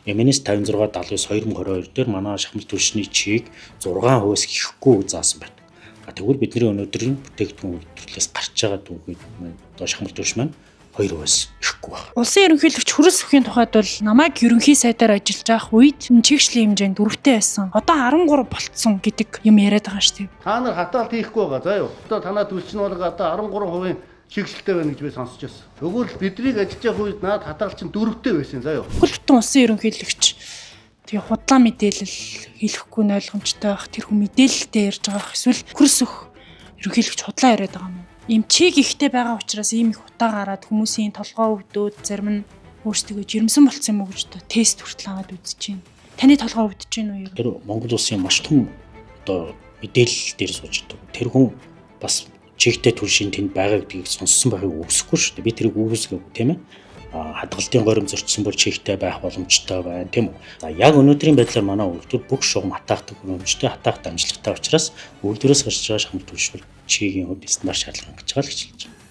MNS 5679/2022 дээр манай шахмал түлшний чийг 6% ихэхгүй заасан байна. Тэгвэл бидний өнөөдрийн бүтээгдэхүүн үйлдвэрлэлээс гарч байгаа түүхий одоо шахмал түлш маань 2% ихэхгүй байна. Улсын ерөнхийлөгч Хүрээс өхийн тухайд бол намайг ерөнхий сайдаар ажиллаж байх үед чигшлийн хэмжээнд 4-тэй байсан. Одоо 13 болцсон гэдэг юм яриад байгаа шүү дээ. Та нар хатаалт хийхгүй байгаа заа юу. Одоо танаа түлшин бол одоо 13% чигшэлтэй байна гэж би сонсч байсан. Тэгвэл биднийг ажиллаж явах үед наад хатаалт чинь 4-тэй байсан заа юу. Бүлтэн улсын ерөнхийлөгч тэгээ худлаа мэдээлэл хэлэхгүй нь ойлгомжтой байх. Тэр хүн мэдээлэлтэй ярьж байгаа эсвэл Хүрээс өх ерөнхийлөгч худлаа яриад байгаа юм. Им чиг ихтэй байгаа учраас ийм их утаа гараад хүмүүсийн толгоо өвдөөд зарим нь өөрсдөө жирэмсэн болцсон юм уу гэж одоо тест хүртэл аваад үзэж байна. Таны толгоо өвдөж байна уу юу? Тэр Монгол улсын маш том одоо мэдээлэл дээр сууж байгаа. Тэр хүн бас чигтэй түлшийн тэнд байгаа гэдгийг сонссон байхыг үгүйсэхгүй шүү дээ. Би тэрийг үгүйсгэв тийм ээ. Хадгалтын горим зөрчсөн бол чигтэй байх боломжтой байна тийм үү. За яг өнөөдрийн байдлаар манай үйлдвэр бүх шугам хатаахдаг хөрөмжтэй хатаахт амжилттай учраас үйлдвэрээс гарч байгаа шахмал түлш бол чигийн хувьд стандарт шаардлага гэж байгаа л гэж хэлж байна.